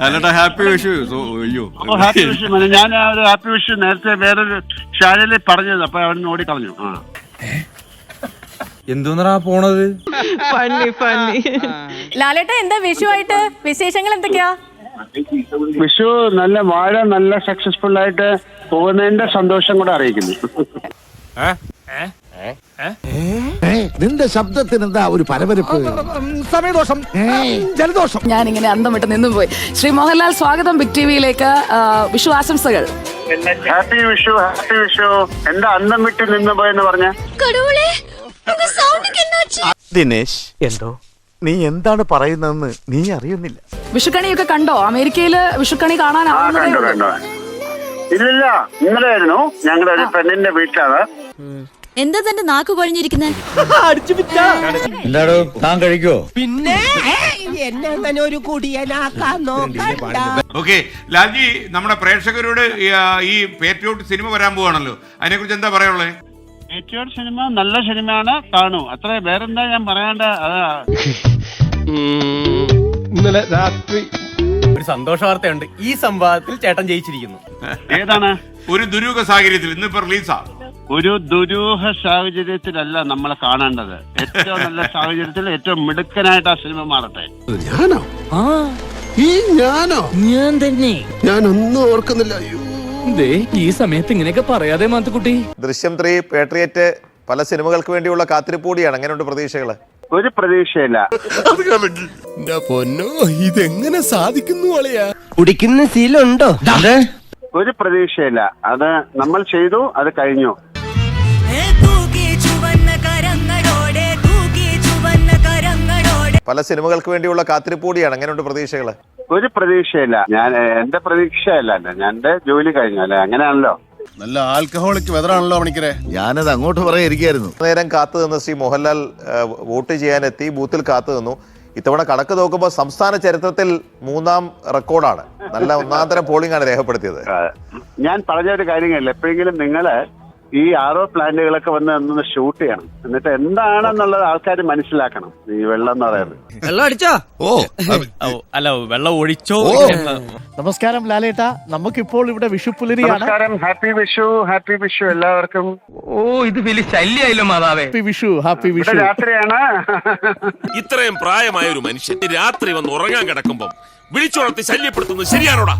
ലാലേട്ടാ happy Vishu. അയ്യോ happy Vishu. ഞാൻ ഒരു ഹാപ്പി വിഷു നേരത്തെ വേറൊരു ചാനലിൽ പറഞ്ഞത്, അപ്പൊ അവിടെ ഓടിക്കളഞ്ഞു. എന്തോന്നാ പോണത്? ലാലേട്ട എന്താ വിഷുവായിട്ട് വിശേഷങ്ങൾ എന്തൊക്കെയാ? വിഷു നല്ല വാഴ നല്ല സക്സസ്ഫുൾ ആയിട്ട് പോകുന്നതിന്റെ സന്തോഷം കൂടെ അറിയിക്കുന്നു. നിന്റെ ശബ്ദത്തിന് എന്താ ഒരു പരപരപ്പ്? സമയദോഷം, ജലദോഷം. ഞാനിങ്ങനെ അന്തം വിട്ട് നിന്നു പോയി. ശ്രീ മോഹൻലാൽ, സ്വാഗതം ബിഗ് ടിവിയിലേക്ക്. വിഷു ആശംസകൾ. Happy Vishu, happy Vishu. എന്താ അന്തം വിട്ട് നിന്ന് പോയെന്ന് പറഞ്ഞ ദിനേശ്, എന്തോ നീ എന്താണ് പറയുന്നതെന്ന് നീ അറിയുന്നില്ല. വിഷുക്കണിയൊക്കെ കണ്ടോ? അമേരിക്കയില് വിഷുക്കണി കാണാനാവുന്നതേ ഉള്ളൂ. കണ്ടോ? ഇല്ലില്ല, ഇന്നലെയായിരുന്നു. ഞങ്ങളുടെ ഒരു ഫ്രണ്ടിന്റെ വീട്ടിലാണ്. എന്താ തന്റെ നാക്ക് കുഴഞ്ഞിരിക്കുന്നത്? എന്താടോ താൻ കഴിക്കോ? പിന്നെ എന്നെ അങ്ങനെ ഒരു കുടിയനാക്കാൻ നോക്കണ്ട. ഓക്കെ ലാൽജി, നമ്മുടെ പ്രേക്ഷകരോട് ഈ പേട്രിയോട്ട് സിനിമ വരാൻ പോവാണല്ലോ, അതിനെ കുറിച്ച് എന്താ പറയാനുള്ളത്? പേട്രിയോട്ട് സിനിമ നല്ല സിനിമയാണ്, കാണൂ. അത്ര വേറെന്താ ഞാൻ പറയാണ്ട. അതാ ഇന്നലെ രാത്രി ഒരു സന്തോഷ വാർത്തയുണ്ട്. ഈ സംവാദത്തിൽ ചേട്ടൻ ജയിച്ചിരിക്കുന്നു. ഏതാണ്? ഒരു ദുരൂഹ സാഹചര്യത്തിൽ ഇന്നിപ്പോ റിലീസാ. ഒരു ദുരൂഹ സാഹചര്യത്തിലല്ല നമ്മളെ കാണേണ്ടത്. ഏറ്റവും നല്ല സാഹചര്യത്തിൽ ഏറ്റവും മിടുക്കനായിട്ട് ആ സിനിമ മാറട്ടെ. ഞാനോ? ഞാനോ? ഞാൻ തന്നെ. ഞാനൊന്നും ഓർക്കുന്നില്ല. ഈ സമയത്ത് ഇങ്ങനെയൊക്കെ പറയാതെ മാത്തുക്കുട്ടി. ദൃശ്യം 3 പേട്രിയറ്റ് പല സിനിമകൾക്ക് വേണ്ടിയുള്ള കാത്തിരിപ്പൂടിയാണ്. അങ്ങനെയുണ്ട് പ്രതീക്ഷകള്? ഒരു പ്രതീക്ഷയില്ല. പൊന്നോ, ഇതെങ്ങനെ സാധിക്കുന്നു? കുടിക്കുന്ന ശീലമുണ്ടോ? ഒരു പ്രതീക്ഷയില്ല. അത് നമ്മൾ ചെയ്തു, അത് കഴിഞ്ഞു. പല സിനിമകൾക്ക് വേണ്ടിയുള്ള കാത്തിരിപ്പൂടിയാണ്. അങ്ങനെയുണ്ട് പ്രതീക്ഷകള്? ഒരു പ്രതീക്ഷയില്ല. ഞാൻ എന്റെ പ്രതീക്ഷയല്ല, ഞാൻ എന്റെ ജോലി കഴിഞ്ഞു അല്ലെ, അങ്ങനെയാണല്ലോ. നല്ല ആൽക്കഹോളിക് വെതറാണല്ലോ പണിക്കരെ. ഞാനത് അങ്ങോട്ട് പറയായിരിക്കായിരുന്നു. നേരം കാത്തു നിന്ന് ശ്രീ മോഹൻലാൽ വോട്ട് ചെയ്യാനെത്തി ബൂത്തിൽ കാത്തു നിന്നു. ഇത്തവണ കണക്ക് നോക്കുമ്പോൾ സംസ്ഥാന ചരിത്രത്തിൽ 3ാം റെക്കോർഡാണ്. നല്ല ഒന്നാന്തരം പോളിംഗ് ആണ് രേഖപ്പെടുത്തിയത്. ഞാൻ പറഞ്ഞ ഒരു കാര്യങ്ങളില്ല, എപ്പോഴെങ്കിലും നിങ്ങള് ഈ ആരോ പ്ലാന്റുകളൊക്കെ വന്ന് ഒന്ന് ഷൂട്ട് ചെയ്യണം. എന്നിട്ട് എന്താണെന്നുള്ളത് ആൾക്കാർ മനസ്സിലാക്കണം. ഈ വെള്ളം എന്ന് പറയുന്നത് വെള്ളം അടിച്ചോ? അല്ല, വെള്ളം ഒഴിച്ചോ? നമസ്കാരം ലാലേട്ട, നമുക്കിപ്പോൾ ഇവിടെ വിഷുപ്പുലരിയാണ്. നമസ്കാരം, ഹാപ്പി വിഷു, ഹാപ്പി വിഷു എല്ലാവർക്കും. ഇത് വലിയ ശല്യായില്ലോ മാതാവേ. Happy Vishu, happy Vishu. രാത്രിയാണ്. ഇത്രയും പ്രായമായ ഒരു മനുഷ്യൻ രാത്രി വന്ന് ഉറങ്ങാൻ കിടക്കുമ്പം വിളിച്ചുണർത്തി ശല്യപ്പെടുത്തുന്നത് ശരിയാണോടാ?